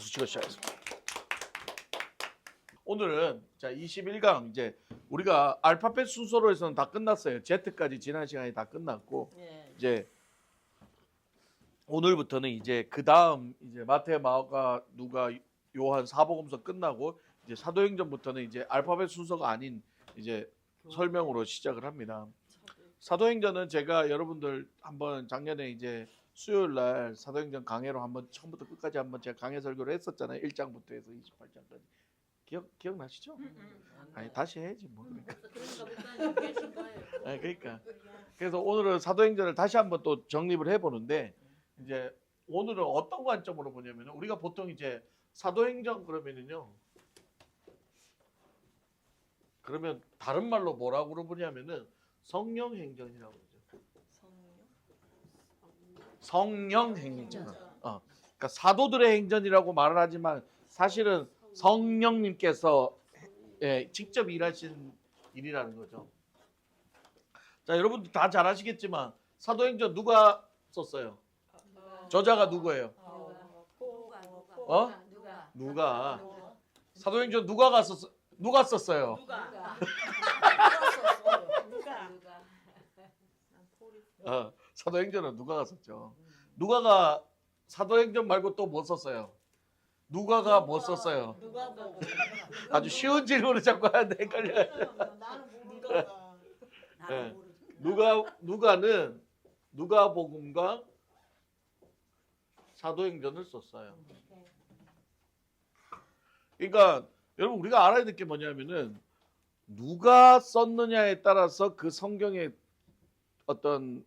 박수 치고 시작하겠습니다. 오늘은 자 21강 이제 우리가 알파벳 순서로 해서는 다 끝났어요. Z까지 지난 시간에 다 끝났고 이제 오늘부터는 이제 그 다음 이제 마태, 마가, 누가, 요한, 사복음서 끝나고 이제 사도행전부터는 이제 알파벳 순서가 아닌 이제 설명으로 시작을 합니다. 사도행전은 제가 여러분들 한번 작년에 이제 수요일 날 사도행전 강해로 한번 처음부터 끝까지 한번 제가 강해 설교를 했었잖아요. 1장부터 해서 28장까지. 기억나시죠? 아니 다시 해야지 뭐. 그러니까. 그래서 오늘은 사도행전을 다시 한번 또 정립을 해보는데 이제 오늘은 어떤 관점으로 보냐면 우리가 보통 이제 사도행전 그러면은요. 그러면 다른 말로 뭐라고 부르냐면은 성령행전이라고 그러죠. 성령행전. 그러니까 사도들의 행전이라고 말을 하지만 사실은 성령님께서 직접 일하신 일이라는 거죠. 자, 여러분들 다 잘 아시겠지만 사도행전 누가 썼어요? 저자가 누구예요? 누가? 사도행전 누가 썼어요? 사도행전은 누가가 썼죠. 누가가 사도행전 말고 또 뭐 썼어요? 누가가 뭐 썼어요? 아주 쉬운 질문을 자꾸 하는데 헷갈려요. 누가는 누가복음과 사도행전을 썼어요. 그러니까 여러분 우리가 알아야 될 게 뭐냐면은 누가 썼느냐에 따라서 그 성경의 어떤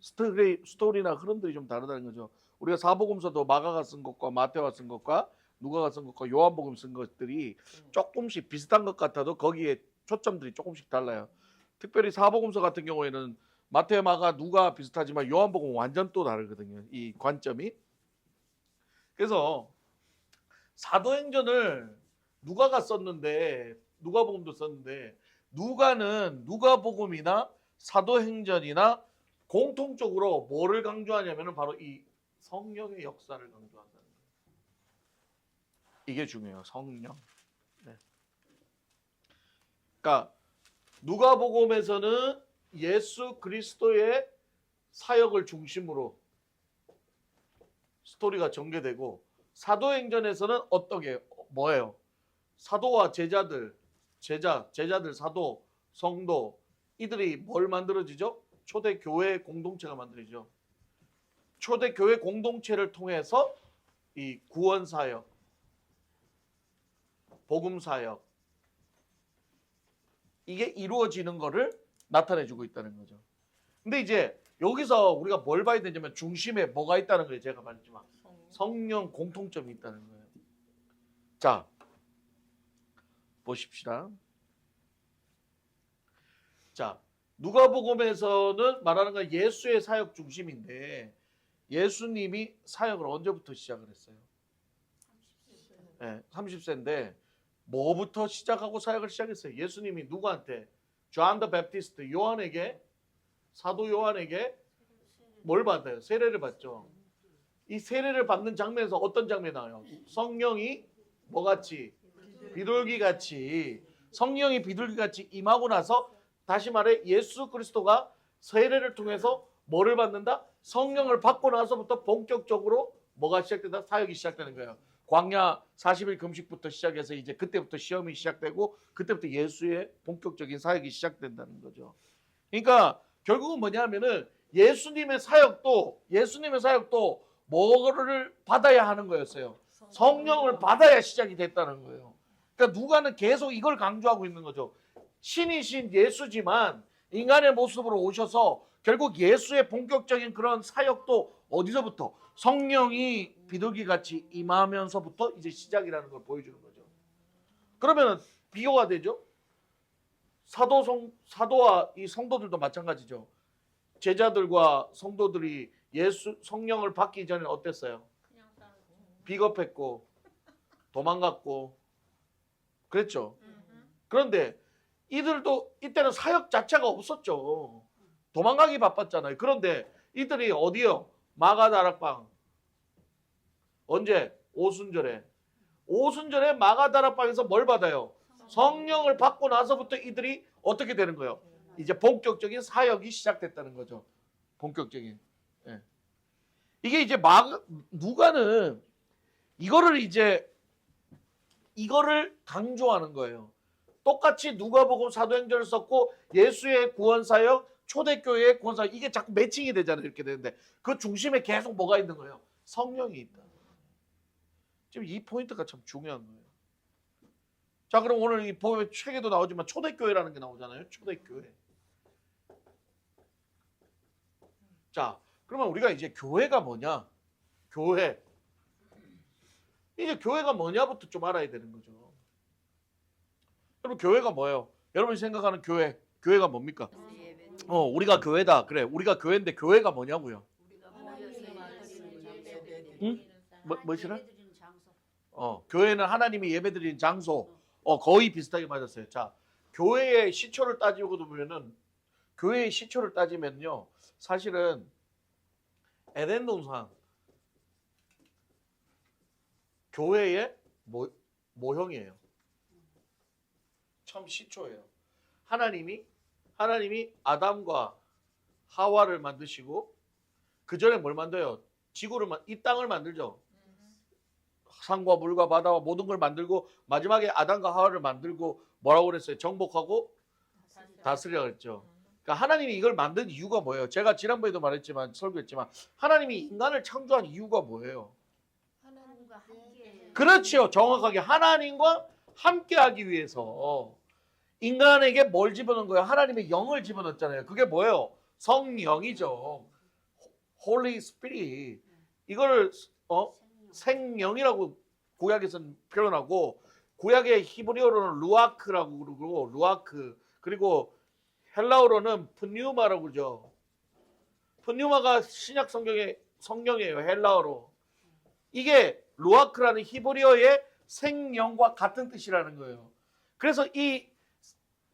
스토리나 흐름들이 좀 다르다는 거죠. 우리가 사복음서도 마가가 쓴 것과 마태가 쓴 것과 누가가 쓴 것과 요한복음 쓴 것들이 조금씩 비슷한 것 같아도 거기에 초점들이 조금씩 달라요. 특별히 사복음서 같은 경우에는 마태, 마가, 누가 비슷하지만 요한복음은 완전 또 다르거든요. 이 관점이. 그래서 사도행전을 누가가 썼는데 누가복음도 썼는데 누가는 누가복음이나 사도행전이나 공통적으로 뭐를 강조하냐면 바로 이 성령의 역사를 강조한다는 거예요. 이게 중요해요. 성령. 네. 그러니까 누가복음에서는 예수 그리스도의 사역을 중심으로 스토리가 전개되고 사도행전에서는 어떻게 뭐예요? 사도와 제자들 사도, 성도 이들이 뭘 만들어지죠? 초대 교회 공동체가 만들어지죠. 초대 교회 공동체를 통해서 이 구원 사역, 복음 사역 이게 이루어지는 거를 나타내주고 있다는 거죠. 근데 이제 여기서 우리가 뭘 봐야 되냐면 중심에 뭐가 있다는 거예요. 제가 말했지만 성령 공통점이 있다는 거예요. 자, 보십시다. 자, 누가복음에서는 말하는 건 예수의 사역 중심인데 예수님이 사역을 언제부터 시작을 했어요? 30세인데 뭐부터 시작하고 사역을 시작했어요? 예수님이 누구한테? 존 더 베프티스트 요한에게 사도 요한에게 뭘 받아요? 세례를 받죠. 이 세례를 받는 장면에서 어떤 장면이 나와요? 성령이 뭐같이? 비둘기같이 성령이 비둘기같이 임하고 나서 다시 말해 예수 그리스도가 세례를 통해서 뭐를 받는다? 성령을 받고 나서부터 본격적으로 뭐가 시작된다? 사역이 시작되는 거예요. 광야 40일 금식부터 시작해서 이제 그때부터 시험이 시작되고 그때부터 예수의 본격적인 사역이 시작된다는 거죠. 그러니까 결국은 뭐냐면은 예수님의 사역도 뭐를 받아야 하는 거였어요. 성령을 받아야 시작이 됐다는 거예요. 그러니까 누가는 계속 이걸 강조하고 있는 거죠. 신이신 예수지만 인간의 모습으로 오셔서 결국 예수의 본격적인 그런 사역도 어디서부터? 성령이 비둘기같이 임하면서부터 이제 시작이라는 걸 보여주는 거죠. 그러면 비교가 되죠. 사도와 이 성도들도 마찬가지죠. 제자들과 성도들이 성령을 받기 전에 어땠어요? 비겁했고 도망갔고 그랬죠. 그런데 이들도 이때는 사역 자체가 없었죠. 도망가기 바빴잖아요. 그런데 이들이 어디요? 마가다락방 언제? 오순절에 오순절에 마가다락방에서 뭘 받아요? 성령을 받고 나서부터 이들이 어떻게 되는 거예요? 이제 본격적인 사역이 시작됐다는 거죠. 본격적인. 예. 이게 이제 누가는 이거를 강조하는 거예요. 똑같이 누가복음 사도행전을 썼고 예수의 구원사역, 초대교회의 구원사역, 이게 자꾸 매칭이 되잖아요. 이렇게 되는데 그 중심에 계속 뭐가 있는 거예요? 성령이 있다. 지금 이 포인트가 참 중요한 거예요. 자, 그럼 오늘 이 보면 책에도 나오지만 초대교회라는 게 나오잖아요. 초대교회. 자, 그러면 우리가 이제 교회가 뭐냐? 교회. 이제 교회가 뭐냐부터 좀 알아야 되는 거죠. 여러분, 교회가 뭐예요? 여러분이 생각하는 교회가 뭡니까? 우리가 교회다. 그래, 우리가 교회인데 교회가 뭐냐고요? 응? 뭐시라? 교회는 하나님이 예배드리는 장소. 거의 비슷하게 맞았어요. 자, 교회의 시초를 따지고 보면은 교회의 시초를 따지면요, 사실은 에덴 동산 교회의 모형이에요. 처음 시초예요. 하나님이 아담과 하와를 만드시고 그 전에 뭘 만들어요? 이 땅을 만들죠. 산과 물과 바다와 모든 걸 만들고 마지막에 아담과 하와를 만들고 뭐라고 그랬어요? 정복하고 다스리라 그랬죠. 그러니까 하나님이 이걸 만든 이유가 뭐예요? 제가 지난번에도 말했지만 설교했지만 하나님이 인간을 창조한 이유가 뭐예요? 하나님과 함께. 그렇죠. 정확하게 하나님과 함께하기 위해서 인간에게 뭘 집어넣은 거예요? 하나님의 영을 집어넣었잖아요. 그게 뭐예요? 성령이죠. Holy Spirit. 이걸 생명이라고 구약에서는 표현하고 구약의 히브리어로는 루아크라고 그러고 그리고 헬라어로는 푸뉴마라고 그러죠. 푸뉴마가 신약 성경의 성령이에요. 헬라어로. 이게 루아크라는 히브리어의 생명과 같은 뜻이라는 거예요. 그래서 이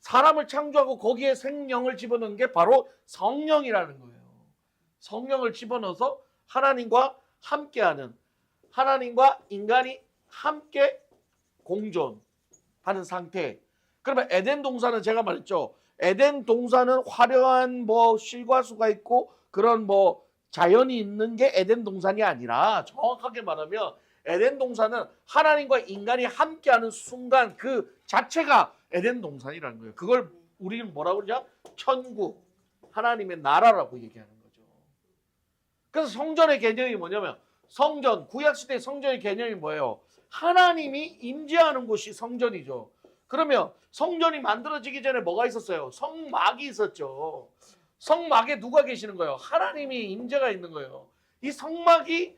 사람을 창조하고 거기에 생명을 집어넣은 게 바로 성령이라는 거예요. 성령을 집어넣어서 하나님과 함께하는, 하나님과 인간이 함께 공존하는 상태. 그러면 에덴 동산은 제가 말했죠. 에덴 동산은 화려한 실과수가 있고 그런 자연이 있는 게 에덴 동산이 아니라 정확하게 말하면 에덴 동산은 하나님과 인간이 함께하는 순간 그 자체가 에덴 동산이라는 거예요. 그걸 우리는 뭐라고 그러냐? 천국, 하나님의 나라라고 얘기하는 거죠. 그래서 성전의 개념이 뭐냐면 구약시대 성전의 개념이 뭐예요? 하나님이 임재하는 곳이 성전이죠. 그러면 성전이 만들어지기 전에 뭐가 있었어요? 성막이 있었죠. 성막에 누가 계시는 거예요? 하나님이 임재가 있는 거예요. 이 성막은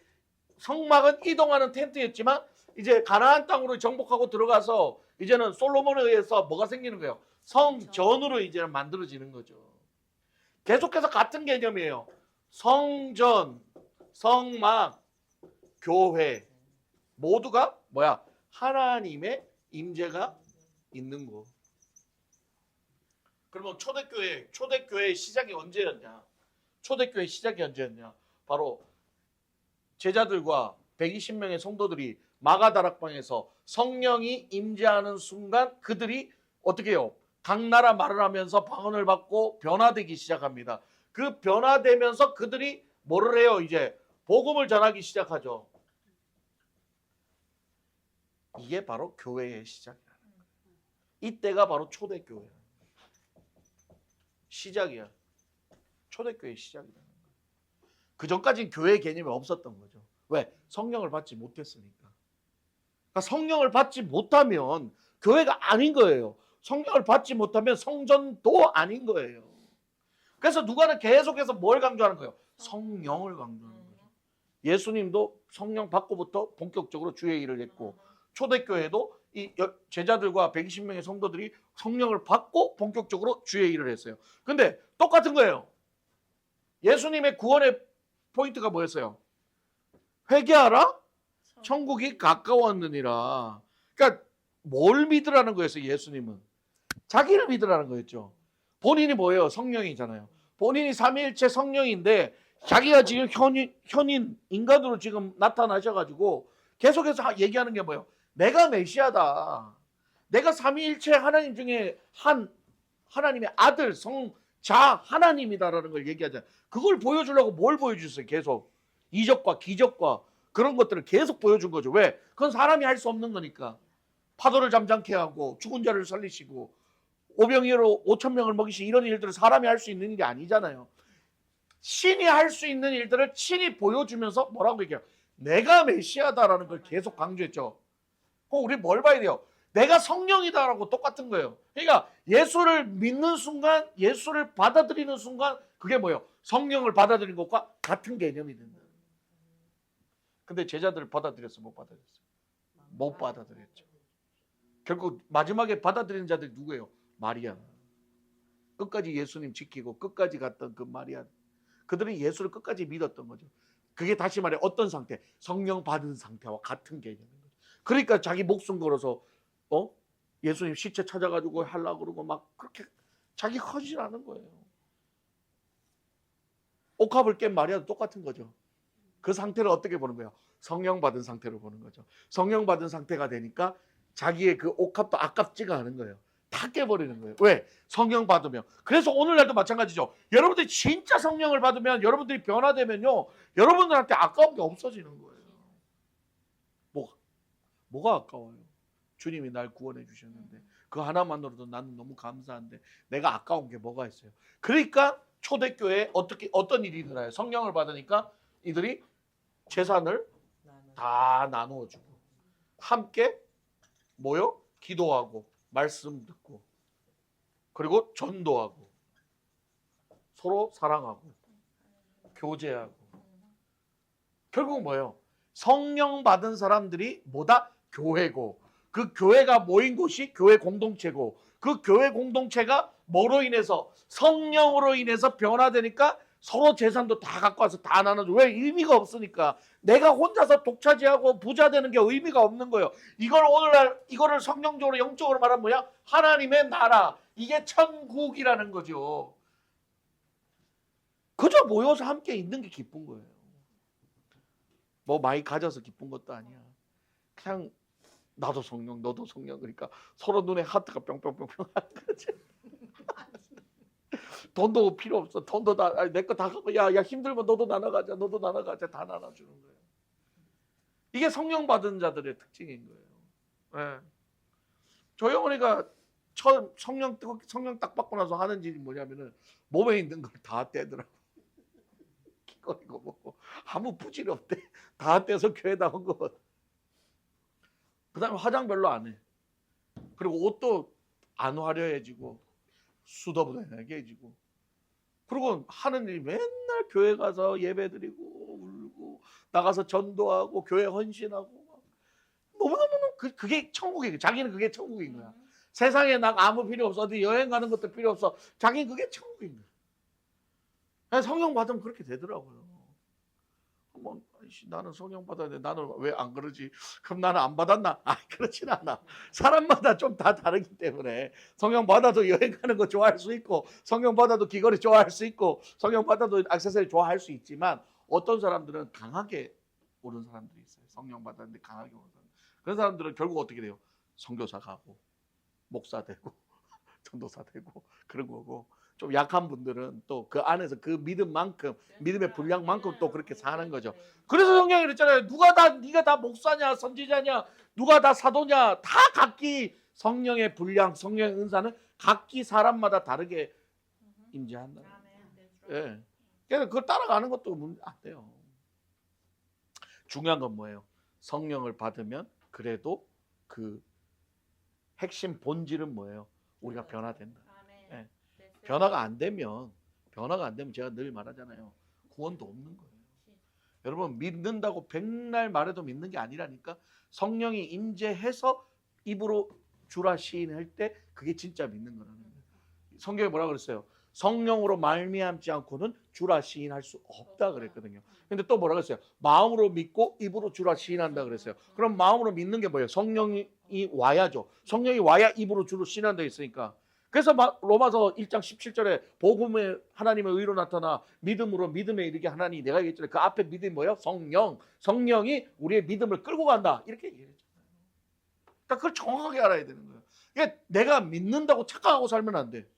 이동하는 텐트였지만 이제 가나안 땅으로 정복하고 들어가서 이제는 솔로몬에 의해서 뭐가 생기는 거예요? 성전으로 이제는 만들어지는 거죠. 계속해서 같은 개념이에요. 성전, 성막, 교회 모두가 뭐야? 하나님의 임재가 있는 거. 그러면 초대교회의 시작이 언제였냐? 초대교회 시작이 언제였냐? 바로 제자들과 120명의 성도들이 마가다락방에서 성령이 임재하는 순간 그들이 어떻게 해요? 각 나라 말을 하면서 방언을 받고 변화되기 시작합니다. 그 변화되면서 그들이 뭐를 해요? 이제 복음을 전하기 시작하죠. 이게 바로 교회의 시작이라는 거예요. 이때가 바로 초대교회야. 시작이야. 초대교회의 시작이라는 거예요. 그 전까지는 교회 개념이 없었던 거죠. 왜? 성령을 받지 못했으니까. 그러니까 성령을 받지 못하면 교회가 아닌 거예요. 성령을 받지 못하면 성전도 아닌 거예요. 그래서 누가는 계속해서 뭘 강조하는 거예요? 성령을 강조하는 거죠. 예수님도 성령 받고부터 본격적으로 주의 일을 했고 초대교회도 이 제자들과 120명의 성도들이 성령을 받고 본격적으로 주의 일을 했어요. 근데 똑같은 거예요. 예수님의 구원의 포인트가 뭐였어요? 회개하라? 천국이 가까웠느니라. 그러니까 뭘 믿으라는 거였어요, 예수님은? 자기를 믿으라는 거였죠. 본인이 뭐예요? 성령이잖아요. 본인이 삼위일체 성령인데 자기가 지금 현인 인간으로 지금 나타나셔가지고 계속해서 얘기하는 게 뭐예요? 내가 메시아다. 내가 삼위일체 하나님 중에 한 하나님의 아들 성자 하나님이다라는 걸 얘기하잖아요. 그걸 보여주려고 뭘 보여주셨어요? 계속 이적과 기적과 그런 것들을 계속 보여준 거죠. 왜? 그건 사람이 할 수 없는 거니까. 파도를 잠잠케 하고 죽은 자를 살리시고 오병이어로 5천 명을 먹이시 이런 일들을 사람이 할 수 있는 일이 아니잖아요. 신이 할 수 있는 일들을 친히 보여주면서 뭐라고 얘기해요? 내가 메시아다라는 걸 계속 강조했죠. 그럼 우리 뭘 봐야 돼요? 내가 성령이다라고 똑같은 거예요. 그러니까 예수를 믿는 순간, 예수를 받아들이는 순간 그게 뭐예요? 성령을 받아들인 것과 같은 개념이 된다. 근데 제자들을 받아들였어, 못 받아들였어? 못 받아들였죠. 결국 마지막에 받아들이는 자들이 누구예요? 마리아. 끝까지 예수님 지키고 끝까지 갔던 그 마리아. 그들은 예수를 끝까지 믿었던 거죠. 그게 다시 말해 어떤 상태? 성령 받은 상태와 같은 개념인 거죠. 그러니까 자기 목숨 걸어서 예수님 시체 찾아가지고 하려고 그러고 막 그렇게 자기 커지질 않은 거예요. 옥합을 깬 마리아도 똑같은 거죠. 그 상태를 어떻게 보는 거예요? 성령 받은 상태로 보는 거죠. 성령 받은 상태가 되니까 자기의 그 옥합도 아깝지가 않은 거예요. 다 깨버리는 거예요. 왜? 성령 받으면. 그래서 오늘날도 마찬가지죠. 여러분들이 진짜 성령을 받으면 여러분들이 변화되면요. 여러분들한테 아까운 게 없어지는 거예요. 뭐가 아까워요? 주님이 날 구원해 주셨는데 그 하나만으로도 나는 너무 감사한데 내가 아까운 게 뭐가 있어요? 그러니까 초대교회에 어떤 일이 일어나요? 성령을 받으니까 이들이 재산을 다 나누어주고 함께 모여 기도하고 말씀 듣고 그리고 전도하고 서로 사랑하고 교제하고 결국 뭐예요? 성령 받은 사람들이 뭐다? 교회고 그 교회가 모인 곳이 교회 공동체고 그 교회 공동체가 뭐로 인해서 성령으로 인해서 변화되니까 서로 재산도 다 갖고 와서 다 나눠줘. 왜? 의미가 없으니까. 내가 혼자서 독차지하고 부자 되는 게 의미가 없는 거예요. 이걸 오늘날 이거를 성경적으로 영적으로 말하면 뭐야? 하나님의 나라. 이게 천국이라는 거죠. 그저 모여서 함께 있는 게 기쁜 거예요. 뭐 많이 가져서 기쁜 것도 아니야. 그냥 나도 성령, 너도 성령. 그러니까 서로 눈에 하트가 뿅뿅뿅뿅 하는 거지. 돈도 필요 없어. 돈도 다 내 거 다 갖고 야 힘들면 너도 나눠가자. 너도 나눠가자. 다 나눠주는 거예요. 이게 성령 받은 자들의 특징인 거예요. 네. 저희 어머니가 처음 성령 딱 받고 나서 하는 일이 뭐냐면은 몸에 있는 걸 다 떼더라고. 기꺼이고 뭐 아무 부질이 없대. 다 떼서 교회다 온 거. 그다음에 화장 별로 안 해. 그리고 옷도 안 화려해지고 수더부단하게 해지고. 그리고 하는 일이 맨날 교회 가서 예배드리고 울고 나가서 전도하고 교회 헌신하고 너무너무 그게 천국이에요. 자기는 그게 천국인 거야. 세상에 나 아무 필요 없어. 어디 여행 가는 것도 필요 없어. 자기는 그게 천국인 거야. 성령 받으면 그렇게 되더라고요. 뭐, 나는 성령 받았는데 나는 왜 안 그러지? 그럼 나는 안 받았나? 그렇진 않아. 사람마다 좀 다 다르기 때문에 성령 받아도 여행 가는 거 좋아할 수 있고 성령 받아도 귀걸이 좋아할 수 있고 성령 받아도 액세서리 좋아할 수 있지만 어떤 사람들은 강하게 오는 사람들이 있어요. 성령 받았는데 강하게 오는 사람. 그런 사람들은 결국 어떻게 돼요? 선교사 가고 목사 되고 전도사 되고 그런 거고 좀 약한 분들은 또 그 안에서 그 믿음만큼 믿음의 분량만큼 또 그렇게 사는 거죠. 그래서 성경이 그랬잖아요. 네가 다 목사냐 선지자냐 누가 다 사도냐 다 각기 성령의 분량 성령의 은사는 각기 사람마다 다르게 임재한다. 예. 그래서 그걸 따라가는 것도 문제 안 돼요. 중요한 건 뭐예요? 성령을 받으면 그래도 그 핵심 본질은 뭐예요? 우리가 변화된다. 예. 변화가 안 되면 제가 늘 말하잖아요. 구원도 없는 거예요. 여러분 믿는다고 백날 말해도 믿는 게 아니라니까. 성령이 임재해서 입으로 주라 시인할 때 그게 진짜 믿는 거라는 거예요. 성경에 뭐라 그랬어요? 성령으로 말미암지 않고는 주라 시인할 수 없다 그랬거든요. 근데 또 뭐라 그랬어요? 마음으로 믿고 입으로 주라 시인한다 그랬어요. 그럼 마음으로 믿는 게 뭐예요? 성령이 와야죠. 성령이 와야 입으로 주로 시인한다 했으니까. 그래서 로마서 1장 17절에 복음에 하나님의 의로 나타나 믿음으로 믿음에 이르게 하나니 내가 얘기했잖아요. 그 앞에 믿음이 뭐예요? 성령이 우리의 믿음을 끌고 간다. 이렇게 얘기했잖아요. 그러니까 그걸 정확하게 알아야 되는 거예요. 이게 내가 믿는다고 착각하고 살면 안 돼.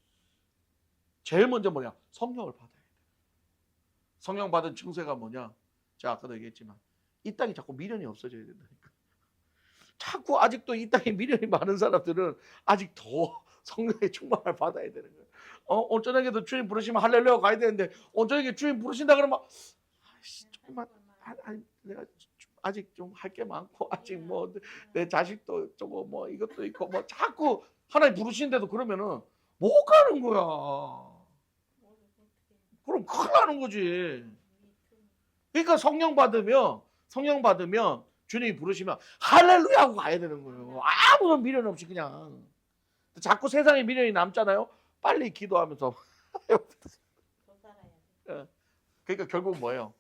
제일 먼저 뭐냐? 성령을 받아야 돼. 성령 받은 증세가 뭐냐? 제가 아까도 얘기했지만 이 땅에 자꾸 미련이 없어져야 된다니까. 자꾸 아직도 이 땅에 미련이 많은 사람들은 아직 더 성령의 충만을 받아야 되는 거예요. 오늘 저녁에도 주님 부르시면 할렐루야 가야 되는데 오늘 저녁에 주님 부르신다 그러면 조금만 내가 아직 좀 할 게 많고 아직 뭐 내 자식도 저거 뭐 이것도 있고 뭐 자꾸 하나님 부르시는데도 그러면은 못 가는 거야. 그럼 큰일 나는 거지. 그러니까 성령 받으면 주님이 부르시면 할렐루야 하고 가야 되는 거예요. 아무런 미련 없이 그냥. 자꾸 세상에 미련이 남잖아요. 빨리 기도하면서. 그러니까 결국 뭐예요?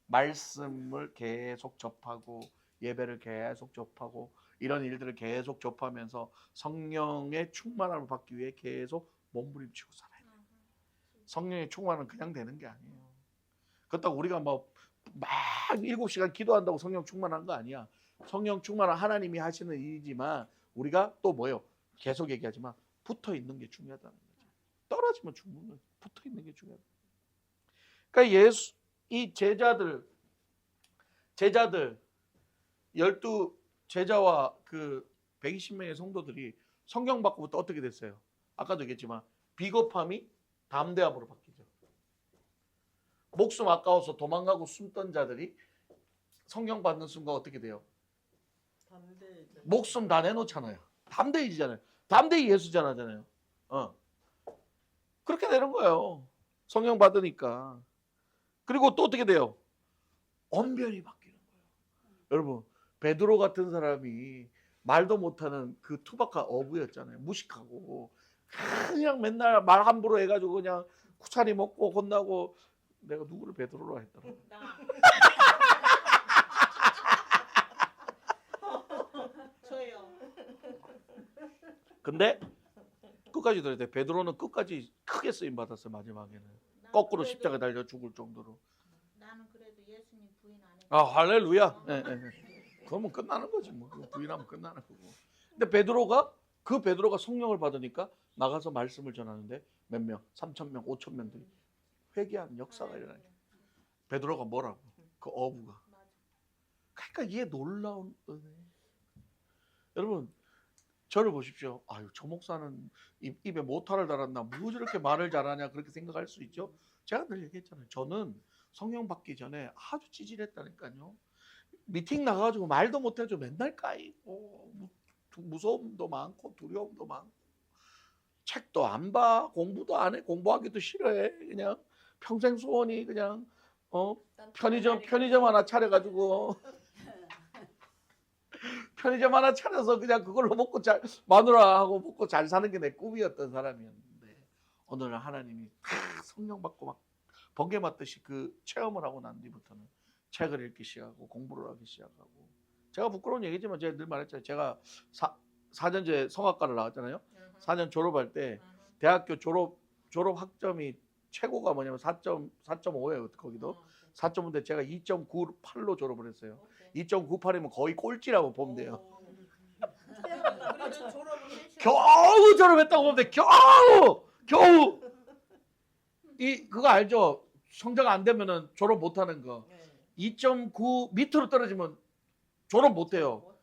말씀을 계속 접하고 예배를 계속 접하고 이런 일들을 계속 접하면서 성령의 충만함을 받기 위해 계속 몸부림치고 살아야 돼요. 성령의 충만은 그냥 되는 게 아니에요. 그렇다고 우리가 막 7시간 기도한다고 성령 충만한 거 아니야. 성령 충만은 하나님이 하시는 일이지만 우리가 또 뭐예요? 계속 얘기하지만 붙어 있는 게 중요하다는 거죠. 떨어지면 죽는 거죠. 붙어 있는 게 중요하다. 그러니까 이 제자들 12 제자와 그 120명의 성도들이 성령 받고부터 어떻게 됐어요? 아까도 얘기했지만 비겁함이 담대함으로 바뀌죠. 목숨 아까워서 도망가고 숨던 자들이 성령 받는 순간 어떻게 돼요? 목숨 다 내놓잖아요. 담대해지잖아요. 담대히 예수 전하잖아요. 그렇게 되는 거예요. 성령 받으니까. 그리고 또 어떻게 돼요? 언변이 바뀌는 거예요. 여러분, 베드로 같은 사람이 말도 못하는 그 투박한 어부였잖아요. 무식하고 그냥 맨날 말 함부로 해가지고 그냥 쿠차리 먹고 혼나고. 내가 누구를 베드로로 했더라. 저요. 근데 끝까지 들어야 돼. 베드로는 끝까지 크게 쓰임 받았어요. 마지막에는 거꾸로 십자가 달려 죽을 정도로. 나는 그래도 예수님 부인 안 해. 할렐루야. 네. 그러면 끝나는 거지 뭐. 부인하면 끝나는 거고. 근데 베드로가 성령을 받으니까 나가서 말씀을 전하는데 몇 명? 3,000명, 5,000명들이 회개하는 역사가 일어나요. 베드로가 뭐라고? 그 어부가. 그러니까 이게 놀라운 은혜. 여러분, 저를 보십시오. 아유, 저 목사는 입에 모탈을 달았나? 뭐 저렇게 말을 잘하냐? 그렇게 생각할 수 있죠. 제가 늘 얘기했잖아요. 저는 성령 받기 전에 아주 찌질했다니까요. 미팅 나가가지고 말도 못해가지고 맨날 까이고 무서움도 많고 두려움도 많고 책도 안 봐, 공부도 안 해, 공부하기도 싫어해. 그냥 평생 소원이 그냥 편의점 하나 차려가지고 편의점 하나 차려서 그냥 그걸로 먹고 마누라하고 먹고 잘 사는 게 내 꿈이었던 사람이었는데 오늘 하나님이 성령 받고 막 번개 맞듯이 그 체험을 하고 난 뒤부터는 책을 읽기 시작하고 공부를 하기 시작하고 제가 부끄러운 얘기지만 제가 늘 말했잖아요. 제가 4년제 성악과를 나왔잖아요. 4년 졸업할 때 대학교 졸업 학점이 최고가 뭐냐면 4.5예요. 거기도 4.5인데 제가 2.98로 졸업을 했어요. 2.98이면 거의 꼴찌라고 보면 돼요. 겨우 졸업했다고 보면 돼. 겨우 그거 알죠? 성적 안 되면은 졸업 못 하는 거. 2.9 밑으로 떨어지면 졸업 못 해요.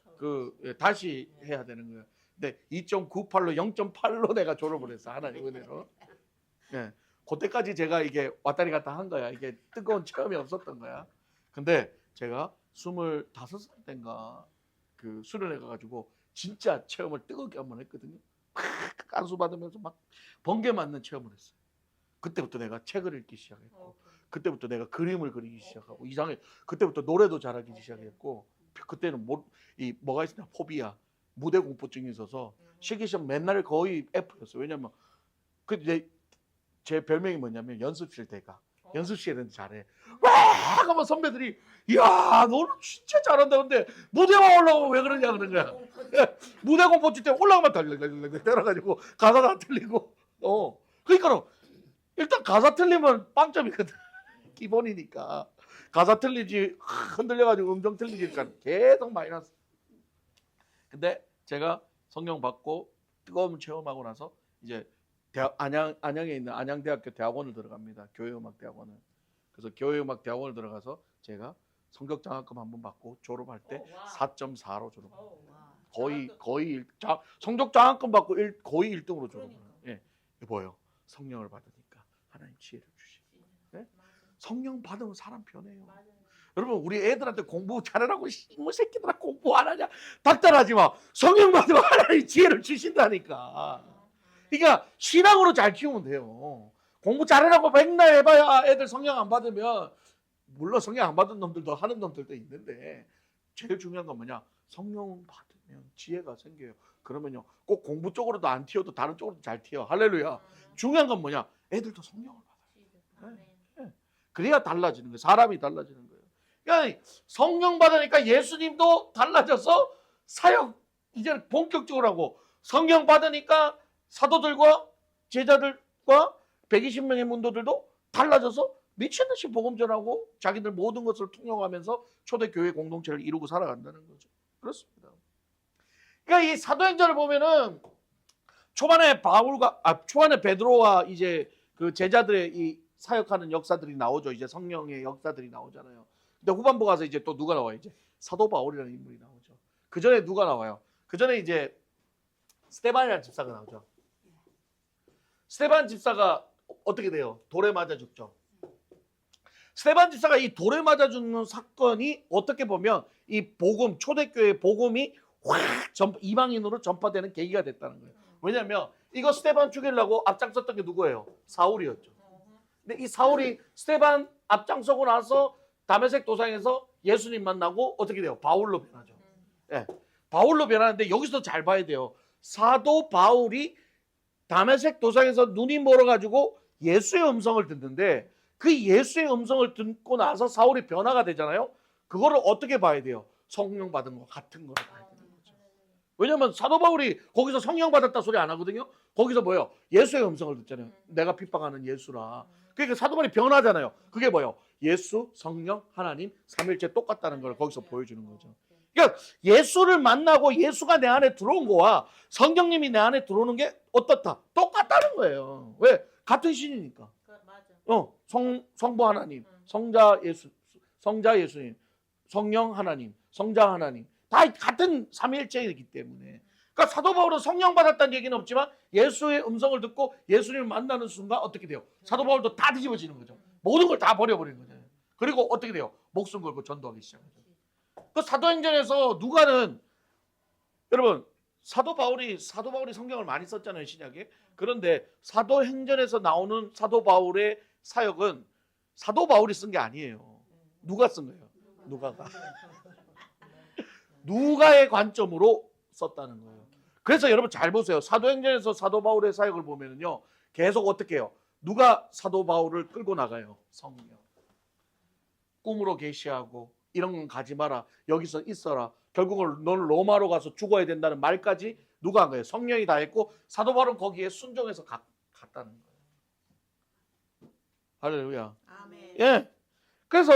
다시 해야 되는 거예요. 근데 2.98로 0.8로 내가 졸업을 했어. 하나님 은혜로. 예. 그때까지 제가 이게 왔다리 갔다 한 거야. 이게 뜨거운 체험이 없었던 거야. 근데 제가 25살 때인가 그 수련회 가가지고 진짜 체험을 뜨겁게 한번 했거든요. 깐수 받으면서 막 번개 맞는 체험을 했어요. 그때부터 내가 책을 읽기 시작했고 그때부터 내가 그림을 그리기 시작하고 이상해. 그때부터 노래도 잘하기 시작했고 그때는 뭐가 있었냐 포비아 무대 공포증이 있어서 실기시험 맨날 거의 F였어요. 왜냐면 제 별명이 뭐냐면 연습실 대가. 연습실에는 잘해. 와! 하면 선배들이 야 너는 진짜 잘한다. 근데 무대만 올라오면 왜 그러냐 그런 거야. 무대 공포증 때 올라가면 달려가지고 때려가지고 가사도 안 틀리고. 그러니까 일단 가사 틀리면 빵점이거든. 기본이니까. 가사 틀리지 흔들려가지고 음정 틀리니까 계속 마이너스. 근데 제가 성령 받고 뜨거운 체험하고 나서 이제 안양에 있는 안양대학교 대학원을 들어갑니다. 교회음악대학원을. 그래서 교회음악대학원을 들어가서 제가 성적장학금 한번 받고 졸업할 때 4.4로 졸업합니다. 거의 성적장학금 받고 거의 1등으로 졸업해요. 예, 이거요. 성령을 받으니까 하나님 지혜를 주시고. 네? 성령 받으면 사람 변해요. 여러분 우리 애들한테 공부 잘하라고 뭐 새끼들아 공부 안 하냐 닥달하지 마. 성령 받으면 하나님 지혜를 주신다니까. 그러니까 신앙으로 잘 키우면 돼요. 공부 잘하라고 맨날 해봐야 애들 성령 안 받으면 물론 성령 안 받은 놈들도 하는 놈들도 있는데 제일 중요한 건 뭐냐? 성령 받으면 지혜가 생겨요. 그러면요 꼭 공부 쪽으로도 안 튀어도 다른 쪽으로도 잘 튀어. 할렐루야. 중요한 건 뭐냐? 애들도 성령을 받아요. 네. 그래야 달라지는 거예요. 사람이 달라지는 거예요. 그러니까 성령 받으니까 예수님도 달라져서 사역 이제 본격적으로 하고 성령 받으니까 사도들과 제자들과 120명의 문도들도 달라져서 미친 듯이 복음 전하고 자기들 모든 것을 통용하면서 초대교회 공동체를 이루고 살아간다는 거죠. 그렇습니다. 그러니까 이 사도행전을 보면은 초반에 베드로와 이제 그 제자들의 이 사역하는 역사들이 나오죠. 이제 성령의 역사들이 나오잖아요. 근데 후반부 가서 이제 또 누가 나와요? 이제 사도 바울이라는 인물이 나오죠. 그 전에 누가 나와요? 그 전에 이제 스데반이라는 집사가 나오죠. 스데반 집사가 어떻게 돼요? 돌에 맞아 죽죠. 스데반 집사가 이 돌에 맞아 죽는 사건이 어떻게 보면 이 복음, 초대교회 복음이 확 이방인으로 전파되는 계기가 됐다는 거예요. 왜냐하면 이거 스데반 죽이려고 앞장섰던 게 누구예요? 사울이었죠. 근데 이 사울이 스데반 앞장서고 나서 다메섹 도상에서 예수님 만나고 어떻게 돼요? 바울로 변하죠. 예, 바울로 변하는데 여기서 잘 봐야 돼요. 사도 바울이 다메섹 도상에서 눈이 멀어가지고 예수의 음성을 듣는데 그 예수의 음성을 듣고 나서 사울이 변화가 되잖아요. 그거를 어떻게 봐야 돼요? 성령 받은 거 같은 거를 봐야 되는 거죠. 왜냐면 사도 바울이 거기서 성령 받았다 소리 안 하거든요. 거기서 뭐예요? 예수의 음성을 듣잖아요. 내가 핍박하는 예수라. 그러니까 사도 바울이 변하잖아요. 그게 뭐예요? 예수, 성령, 하나님, 삼일체 똑같다는 걸 거기서 보여주는 거죠. 그러니까 예수를 만나고 예수가 내 안에 들어온 거와 성령님이 내 안에 들어오는 게 어떻다? 똑같다는 거예요. 왜? 같은 신이니까. 성부 하나님, 성자 예수님, 성령 하나님, 성자 하나님 다 같은 삼위일체이기 때문에. 그러니까 사도 바울은 성령 받았다는 얘기는 없지만 예수의 음성을 듣고 예수님을 만나는 순간 어떻게 돼요? 사도 바울도 다 뒤집어지는 거죠. 모든 걸 다 버려버리는 거죠. 그리고 어떻게 돼요? 목숨 걸고 전도하기 시작하죠. 그 사도행전에서 누가는 여러분 사도 바울이 성경을 많이 썼잖아요, 신약에. 그런데 사도행전에서 나오는 사도 바울의 사역은 사도 바울이 쓴 게 아니에요. 누가 쓴 거예요? 누가가. 누가의 관점으로 썼다는 거예요. 그래서 여러분 잘 보세요. 사도행전에서 사도 바울의 사역을 보면은요. 계속 어떻게 해요? 누가 사도 바울을 끌고 나가요? 성령. 꿈으로 계시하고 이런 건 가지 마라. 여기서 있어라. 결국은 넌 로마로 가서 죽어야 된다는 말까지 누가 한 거예요? 성령이 다 했고 사도 바울은 거기에 순종해서 갔다는 거예요. 할렐루야. 아멘. 예. 그래서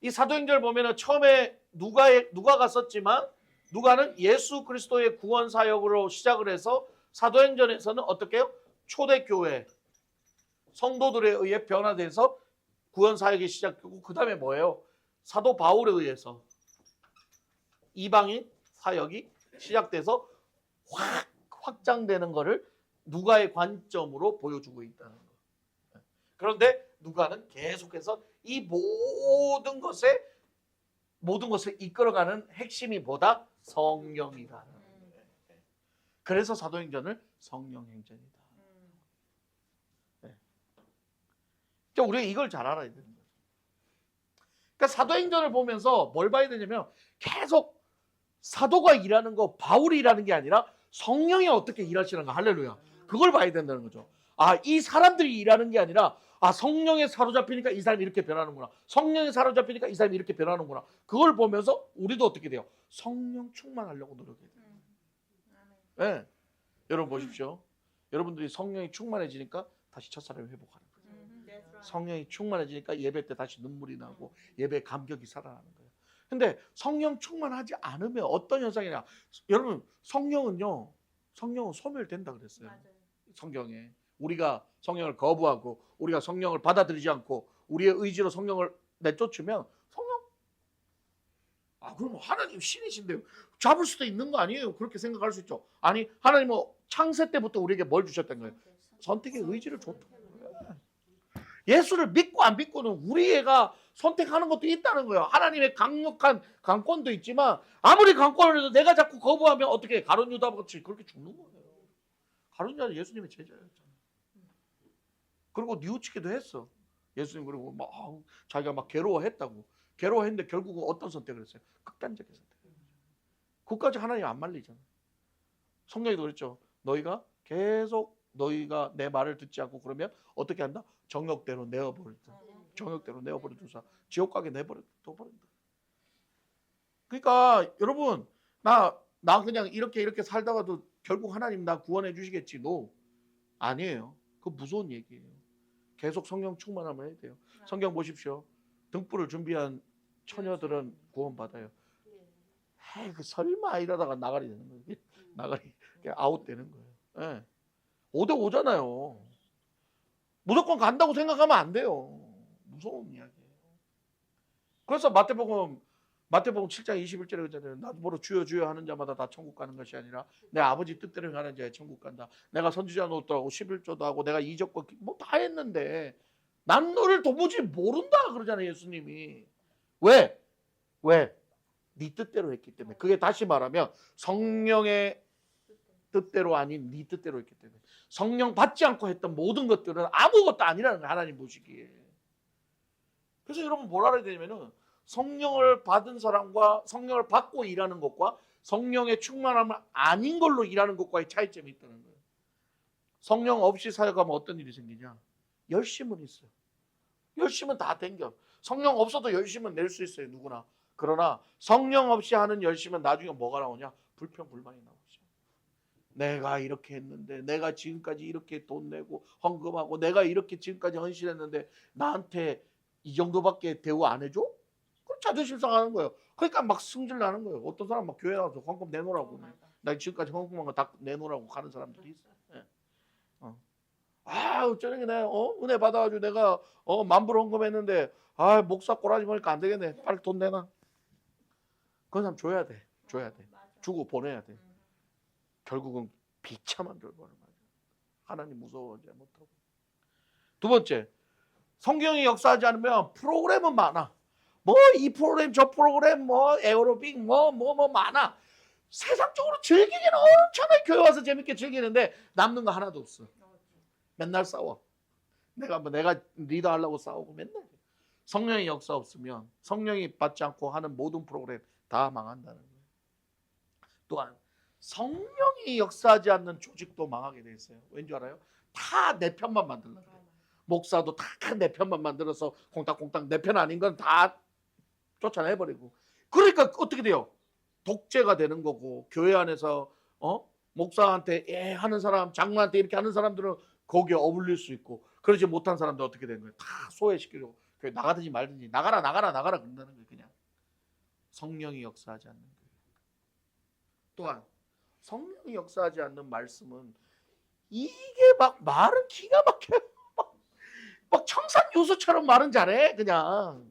이 사도행전을 보면은 처음에 누가가 썼지만 누가는 예수 그리스도의 구원 사역으로 시작을 해서 사도행전에서는 어떻게 해요? 초대교회 성도들에 의해 변화돼서 구원 사역이 시작되고 그 다음에 뭐예요? 사도 바울에 의해서 이방인 사역이 시작돼서 확장되는 것을 누가의 관점으로 보여주고 있다는 거. 그런데 누가는 계속해서 이 모든 것을 이끌어가는 핵심이 뭐다? 성령이다. 그래서 사도행전을 성령행전이다. 그러니까 우리가 이걸 잘 알아야 되는 거예요. 그러니까 사도행전을 보면서 뭘 봐야 되냐면 계속 사도가 일하는 거, 바울이 일하는 게 아니라 성령이 어떻게 일하시는 거. 할렐루야. 그걸 봐야 된다는 거죠. 이 사람들이 일하는 게 아니라 성령에 사로잡히니까 이 사람이 이렇게 변하는구나. 성령에 사로잡히니까 이 사람이 이렇게 변하는구나. 그걸 보면서 우리도 어떻게 돼요? 성령 충만하려고 노력해야 돼요. 네. 여러분 보십시오. 여러분들이 성령이 충만해지니까 다시 첫사람을 회복하는 거예요. 성령이 충만해지니까 예배 때 다시 눈물이 나고 예배 감격이 살아나는 거예요. 근데 성령 충만하지 않으면 어떤 현상이냐? 여러분 성령은 소멸된다 그랬어요. 맞아요. 성경에 우리가 성령을 거부하고 우리가 성령을 받아들이지 않고 우리의 의지로 성령을 내쫓으면 성령 그럼 하나님 신이신데요. 잡을 수도 있는 거 아니에요? 그렇게 생각할 수 있죠. 아니 하나님은 창세 때부터 우리에게 뭘 주셨던 거예요? 선택의 의지를 줬던 거예요. 예수를 믿고 안 믿고는 우리가 선택하는 것도 있다는 거예요. 하나님의 강력한 강권도 있지만 아무리 강권을 해도 내가 자꾸 거부하면 어떻게 가룟 유다 같이 그렇게 죽는 거예요. 가룟 유다는 예수님의 제자였잖아요. 그리고 뉘우치기도 했어. 예수님 그리고 막 자기가 막 괴로워했다고. 괴로워했는데 결국은 어떤 선택을 했어요? 극단적인 선택을 했어요. 그까지 하나님 안 말리잖아. 성경에도 그랬죠. 너희가 계속 너희가 내 말을 듣지 않고 그러면 어떻게 한다? 정욕대로 내어버린다. 정욕대로 내어버려두사 지옥 가게 내버린다. 그러니까 여러분 나 그냥 이렇게 살다가도 결국 하나님 나 구원해 주시겠지. 노. 아니에요. 그거 무서운 얘기예요. 계속 성령 충만하면 해야 돼요. 성경 보십시오. 등불을 준비한 처녀들은 구원받아요. 에이, 설마 이러다가 나가리 되는 거예요. 나가리 아웃되는 거예요. 네. 5대5잖아요. 무조건 간다고 생각하면 안 돼요. 무서운 이야기예요. 그래서 마태복음 7장 21절에 그러잖아요. 나보러 주여 주여 하는 자마다 다 천국 가는 것이 아니라 내 아버지 뜻대로 행하는 자야 천국 간다. 내가 선지자 노릇도 하고 11조도 하고 내가 이적과 뭐 다 했는데 난 너를 도무지 모른다 그러잖아요. 예수님이. 왜? 네 뜻대로 했기 때문에. 그게 다시 말하면 성령의 뜻대로 아닌 네 뜻대로 했기 때문에. 성령 받지 않고 했던 모든 것들은 아무것도 아니라는 거예요. 하나님 보시기에. 그래서 여러분 뭘 알아야 되냐면은 성령을 받은 사람과 성령을 받고 일하는 것과 성령의 충만함을 아닌 걸로 일하는 것과의 차이점이 있다는 거예요. 성령 없이 사역하면 어떤 일이 생기냐? 열심은 있어요. 열심은 다 땡겨. 성령 없어도 열심은 낼 수 있어요. 누구나. 그러나 성령 없이 하는 열심은 나중에 뭐가 나오냐? 불평 불만이 나오죠. 내가 이렇게 했는데 내가 지금까지 이렇게 돈 내고 헌금하고 내가 이렇게 지금까지 헌신했는데 나한테 이 정도밖에 대우 안 해줘? 그럼 자존심 상하는 거예요. 그러니까 막 승질 나는 거예요. 어떤 사람 막 교회 나와서 헌금 내놓으라고. 나 지금까지 헌금한 거 다 내놓으라고 가는 사람들이 있어요. 네. 어쩌니 내가 은혜 받아가지고 내가 10,000불 헌금했는데 목사 꼬라지 보니까 안 되겠네. 빨리 돈 내놔. 그 사람 줘야 돼. 주고 보내야 돼. 결국은 비참한 결과를 맞아요. 하나님 무서워하지 못하고. 두 번째, 성경이 역사하지 않으면 프로그램은 많아. 뭐 이 프로그램 저 프로그램 뭐 에어로빅 뭐 많아. 세상적으로 즐기기는 엄청나게 교회 와서 재밌게 즐기는데 남는 거 하나도 없어. 맨날 싸워. 내가 리더하려고 싸우고 맨날. 성령의 역사 없으면 성령이 받지 않고 하는 모든 프로그램 다 망한다는 거예요. 또한 성령이 역사하지 않는 조직도 망하게 돼 있어요. 왠지 알아요? 다 내 편만 만들려고 그래요. 목사도 다 내 편만 만들어서 콩닥콩닥 내 편 아닌 건 다 쫓아내버리고. 그러니까 어떻게 돼요? 독재가 되는 거고 교회 안에서 목사한테 하는 사람, 장로한테 이렇게 하는 사람들은 거기에 어울릴 수 있고 그러지 못한 사람들 어떻게 되는 거예요? 다 소외시키려고 교회 나가든지 말든지 나가라 그런다는 거예요. 그냥 성령이 역사하지 않는 거예요. 또한 성령이 역사하지 않는 말씀은 이게 막 말은 기가 막혀요. 막 청산 요소처럼 말은 잘해. 그냥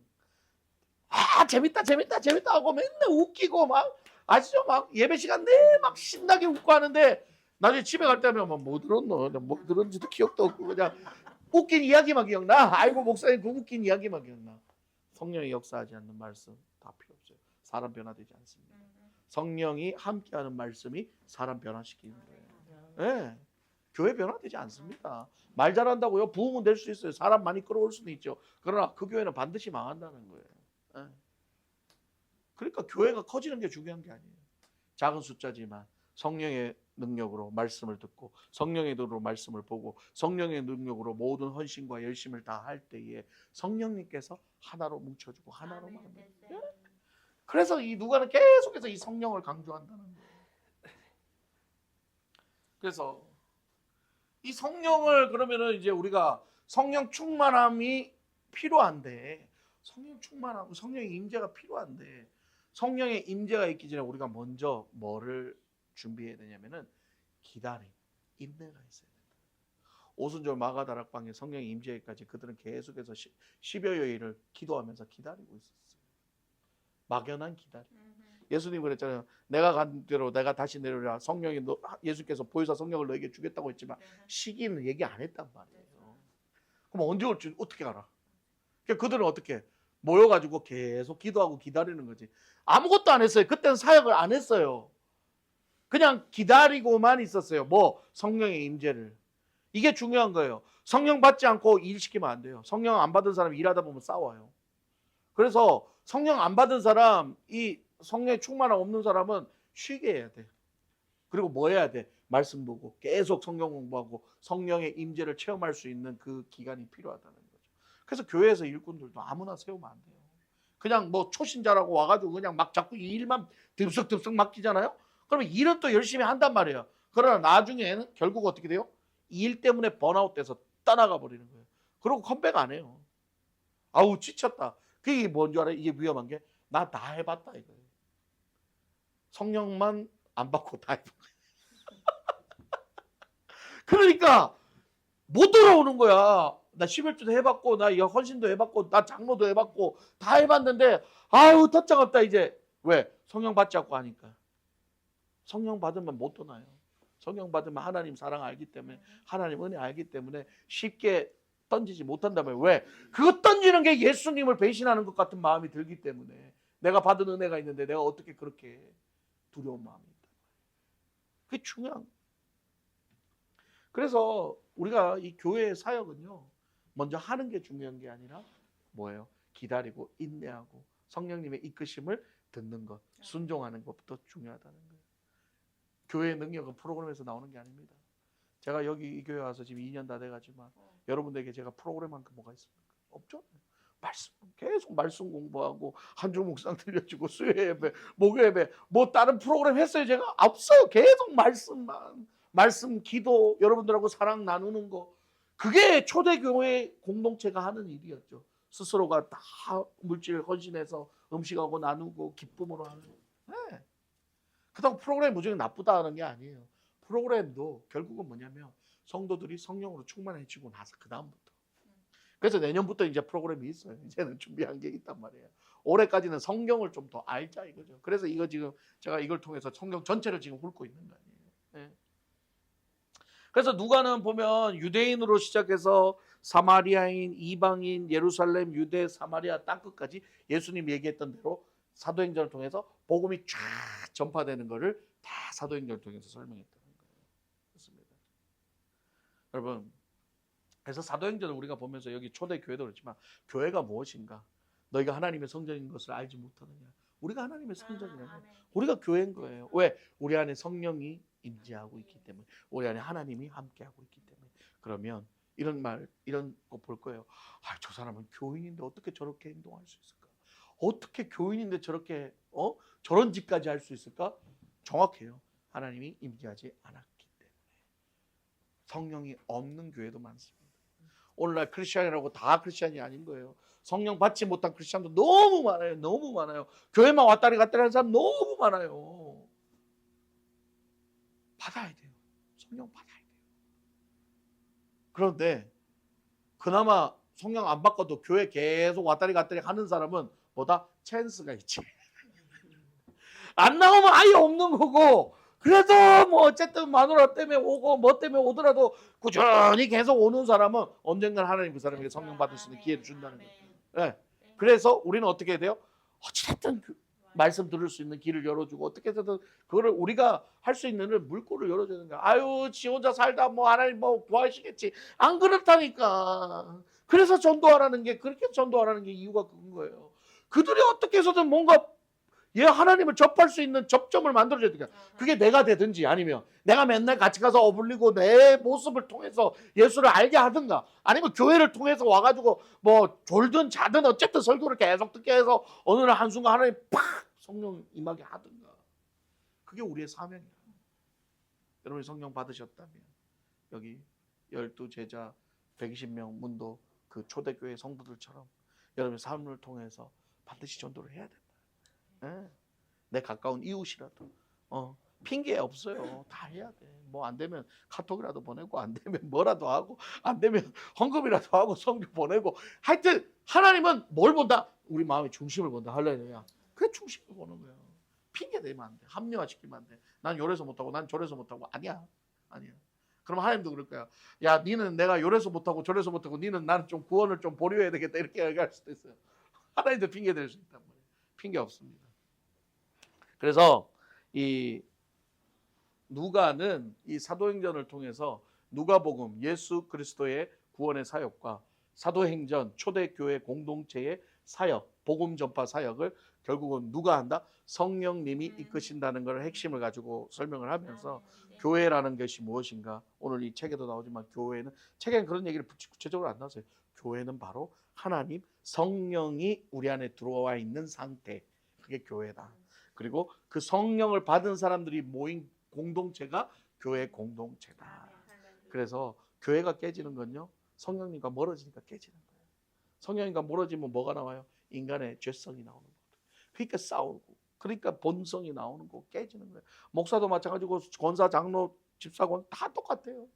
재밌다 하고 맨날 웃기고 막 아시죠? 막 예배 시간 내내 막 신나게 웃고 하는데 나중에 집에 갈 때면 뭐 들었노? 뭐 들었는지도 기억도 없고 그냥 웃긴 이야기만 기억나. 아이고 목사님 그 웃긴 이야기만 기억나. 성령이 역사하지 않는 말씀 다 필요 없어요. 사람 변화되지 않습니다. 성령이 함께하는 말씀이 사람 변화시키는 거예요. 네. 교회 변화되지 않습니다. 말 잘한다고요? 부흥은 될 수 있어요. 사람 많이 끌어올 수는 있죠. 그러나 그 교회는 반드시 망한다는 거예요. 네. 그러니까 교회가 커지는 게 중요한 게 아니에요. 작은 숫자지만 성령의 능력으로 말씀을 듣고 성령의 능력으로 말씀을 보고 성령의 능력으로 모든 헌신과 열심을 다 할 때에 성령님께서 하나로 뭉쳐주고 하나로 만들어요. 네. 그래서 이 누가는 계속해서 이 성령을 강조한다는 거예요. 그래서 이 성령을 그러면은 이제 우리가 성령 충만함이 필요한데 성령 충만하고 성령의 임재가 필요한데 성령의 임재가 있기 전에 우리가 먼저 뭐를 준비해야 되냐면은 기다림, 인내가 있어야 된다. 오순절 마가다락방에 성령의 임재까지 그들은 계속해서 10여여일을 기도하면서 기다리고 있었어요. 막연한 기다림. 예수님 그랬잖아요. 내가 간 대로 내가 다시 내려오리라. 성령이 예수께서 보혜사 성령을 너에게 주겠다고 했지만 시기는 얘기 안 했단 말이에요. 그럼 언제 올지 어떻게 알아? 그러니까 그들은 어떻게 모여가지고 계속 기도하고 기다리는 거지. 아무것도 안 했어요. 그때는 사역을 안 했어요. 그냥 기다리고만 있었어요. 뭐 성령의 임재를. 이게 중요한 거예요. 성령 받지 않고 일 시키면 안 돼요. 성령 안 받은 사람 일하다 보면 싸워요. 그래서 성령 안 받은 사람, 이 성령의 충만함 없는 사람은 쉬게 해야 돼. 그리고 뭐 해야 돼? 말씀 보고 계속 성경 공부하고 성령의 임재를 체험할 수 있는 그 기간이 필요하다는 거죠. 그래서 교회에서 일꾼들도 아무나 세우면 안 돼요. 그냥 뭐 초신자라고 와가지고 그냥 막 자꾸 일만 듭석듭석 맡기잖아요. 그러면 일은 또 열심히 한단 말이에요. 그러나 나중에는 결국 어떻게 돼요? 일 때문에 번아웃 돼서 떠나가 버리는 거예요. 그리고 컴백 안 해요. 아우 지쳤다. 그게 뭔 줄 알아요? 이게 위험한 게 나 다 해봤다 이거예요. 성령만 안 받고 다 해본 거예요. 그러니까 못 돌아오는 거야. 나 11주도 해봤고 나 이거 헌신도 해봤고 나 장로도 해봤고 다 해봤는데 아유 터쩍없다 이제. 왜? 성령 받지 않고 하니까. 성령 받으면 못 떠나요. 성령 받으면 하나님 사랑 알기 때문에 하나님 은혜 알기 때문에 쉽게 던지지 못한다면 왜? 그거 던지는 게 예수님을 배신하는 것 같은 마음이 들기 때문에 내가 받은 은혜가 있는데 내가 어떻게 그렇게 두려운 마음이 있다. 그게 중요한 거예요. 그래서 우리가 이 교회의 사역은요 먼저 하는 게 중요한 게 아니라 뭐예요? 기다리고 인내하고 성령님의 이끄심을 듣는 것, 순종하는 것부터 중요하다는 거예요. 교회의 능력은 프로그램에서 나오는 게 아닙니다. 제가 여기 이 교회 와서 지금 2년 다 돼가지만 여러분들에게 제가 프로그램만큼 뭐가 있습니까? 없죠. 말씀 계속 말씀 공부하고 한 주 묵상 들려주고 수요 예배, 목요 예배 뭐 다른 프로그램 했어요 제가? 없어요. 계속 말씀만 말씀 기도 여러분들하고 사랑 나누는 거 그게 초대교회 공동체가 하는 일이었죠. 스스로가 다 물질 헌신해서 음식하고 나누고 기쁨으로 하는 네. 그렇다고 프로그램 무조건 나쁘다는 게 아니에요. 프로그램도 결국은 뭐냐면 성도들이 성령으로 충만해지고 나서 그 다음부터. 그래서 내년부터 이제 프로그램이 있어요. 이제는 준비한 게 있단 말이에요. 올해까지는 성경을 좀 더 알자 이거죠. 그래서 이거 지금 제가 이걸 통해서 성경 전체를 지금 훑고 있는 거 아니에요. 네. 그래서 누가는 보면 유대인으로 시작해서 사마리아인, 이방인, 예루살렘, 유대, 사마리아 땅끝까지 예수님 얘기했던 대로 사도행전을 통해서 복음이 쫙 전파되는 것을 다 사도행전을 통해서 설명했다는 거예요. 그렇습니다. 여러분, 그래서 사도행전을 우리가 보면서 여기 초대교회도 그렇지만 교회가 무엇인가? 너희가 하나님의 성전인 것을 알지 못하느냐? 우리가 하나님의 성전이라면 우리가 교회인 거예요. 왜? 우리 안에 성령이 임재하고 있기 때문에 우리 안에 하나님이 함께하고 있기 때문에 그러면 이런 말 이런 거 볼 거예요. 아, 저 사람은 교인인데 어떻게 저렇게 행동할 수 있을까? 어떻게 교인인데 저렇게 저런 짓까지 할 수 있을까? 정확해요. 하나님이 임재하지 않았기 때문에 성령이 없는 교회도 많습니다. 오늘날 크리스천이라고 다 크리스천이 아닌 거예요. 성령 받지 못한 크리스천도 너무 많아요. 너무 많아요. 교회만 왔다리 갔다리 하는 사람 너무 많아요. 받아야 돼요. 성령 받아야 돼요. 그런데 그나마 성령 안 받고도 교회 계속 왔다리 갔다리 하는 사람은 뭐다? 찬스가 있지. 안 나오면 아예 없는 거고 그래도 뭐 어쨌든 마누라 때문에 오고 뭐 때문에 오더라도 꾸준히 계속 오는 사람은 언젠가 하나님 그 사람에게 성령 받을 수 있는 기회를 준다는 거예요. 네. 그래서 우리는 어떻게 해야 돼요? 어쨌든 말씀 들을 수 있는 길을 열어주고 어떻게 해서든 그거를 우리가 할 수 있는 물꼬를 열어주는 거야. 아유 지 혼자 살다 뭐 하나님 뭐 구하시겠지. 안 그렇다니까. 그래서 전도하라는 게 그렇게 전도하라는 게 이유가 그건 거예요. 그들이 어떻게 해서든 뭔가 하나님을 접할 수 있는 접점을 만들어줘야 돼요. 그게 내가 되든지 아니면 내가 맨날 같이 가서 어불리고 내 모습을 통해서 예수를 알게 하든가 아니면 교회를 통해서 와가지고 뭐 졸든 자든 어쨌든 설교를 계속 듣게 해서 어느 날 한순간 하나님 팍 성령 임하게 하든가 그게 우리의 사명이에요. 여러분이 성령 받으셨다면 여기 12 제자 120명 문도 그 초대교회 성도들처럼 여러분의 삶을 통해서 반드시 전도를 해야 된다. 예. 내 가까운 이웃이라도 핑계 없어요. 다 해야 돼. 뭐 안 되면 카톡이라도 보내고 안 되면 뭐라도 하고 안 되면 헌금이라도 하고 성교 보내고 하여튼 하나님은 뭘 본다? 우리 마음의 중심을 본다. 할렐루야. 그게 중심을 보는 거예요. 핑계 대면 안 돼. 합리화시키면 안 돼. 난 요래서 못하고 난 저래서 못하고 아니야. 그럼 하나님도 그럴 거야. 야, 니는 내가 요래서 못하고 저래서 못하고 니는 나는 좀 구원을 좀 보류해야 되겠다 이렇게 얘기할 수도 있어요. 하나님도 핑계 댈 수 있단 말이에요. 핑계 없습니다. 그래서 이 누가는 이 사도행전을 통해서 누가복음 예수 그리스도의 구원의 사역과 사도행전 초대교회 공동체의 사역, 복음 전파 사역을 결국은 누가 한다? 성령님이 이끄신다는 걸 핵심을 가지고 설명을 하면서 교회라는 것이 무엇인가? 오늘 이 책에도 나오지만 교회는 책에는 그런 얘기를 구체적으로 안 나왔어요. 교회는 바로 하나님 성령이 우리 안에 들어와 있는 상태. 그게 교회다. 그리고 그 성령을 받은 사람들이 모인 공동체가 교회 공동체다. 그래서 교회가 깨지는 건요. 성령님과 멀어지니까 깨지는 거예요. 성령님과 멀어지면 뭐가 나와요? 인간의 죄성이 나오는 거예요. 그러니까 싸우고 그러니까 본성이 나오는 거 깨지는 거예요. 목사도 마찬가지고 권사, 장로, 집사관 다 똑같아요.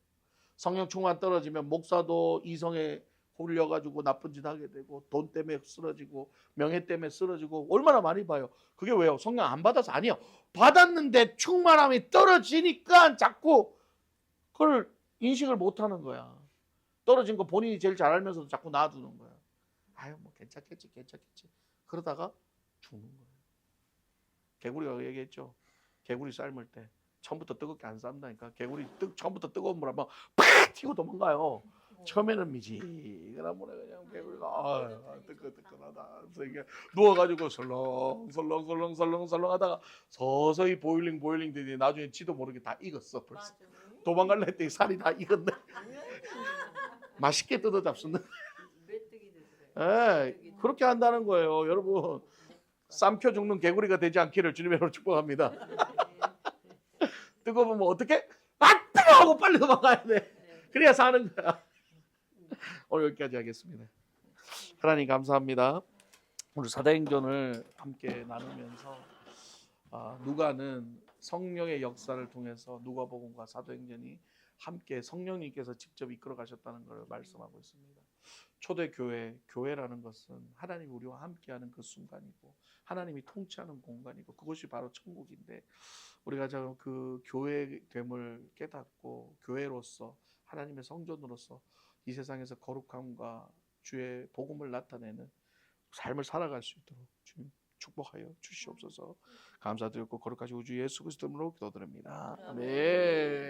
성령 충만 떨어지면 목사도 이성에 홀려가지고 나쁜 짓 하게 되고 돈 때문에 쓰러지고 명예 때문에 쓰러지고 얼마나 많이 봐요. 그게 왜요? 성령 안 받아서 아니에요. 받았는데 충만함이 떨어지니까 자꾸 그걸 인식을 못하는 거야. 떨어진 거 본인이 제일 잘 알면서도 자꾸 놔두는 거야. 아유 뭐 괜찮겠지. 그러다가 죽는 거예요. 개구리가 얘기했죠. 개구리 삶을 때 처음부터 뜨겁게 안 삶다니까. 개구리 처음부터 뜨거운 물 한번 팍 튀고 도망가요. 처음에는 미지근한 물에 그냥 개구리가 뜨끈뜨끈하다. 그래서 이게 누워가지고 설렁설렁 하다가 서서히 보일링 되니 나중에 지도 모르게 다 익었어 벌써. 도망갈래 했더니 살이 다 익었네. 맛있게 뜯어 잡수는. 예, 그렇게 한다는 거예요, 여러분. 삶켜 죽는 개구리가 되지 않기를 주님의 이름으로 축복합니다. 뜨거우면 어떻게? 뜨거워! 빨리 도망가야 돼. 그래야 사는 거야. 오늘 여기까지 하겠습니다. 하나님 감사합니다. 오늘 사도행전을 함께 나누면서 누가는 성령의 역사를 통해서 누가복음과 사도행전이 함께 성령님께서 직접 이끌어 가셨다는 것을 말씀하고 있습니다. 초대교회, 교회라는 것은 하나님이 우리와 함께하는 그 순간이고 하나님이 통치하는 공간이고 그것이 바로 천국인데 우리가 그 교회됨을 깨닫고 교회로서 하나님의 성전으로서 이 세상에서 거룩함과 주의 복음을 나타내는 삶을 살아갈 수 있도록 주님 축복하여 주시옵소서. 감사드리고 거룩하신 우주 예수 그리스도 이름으로 기도드립니다. 아멘.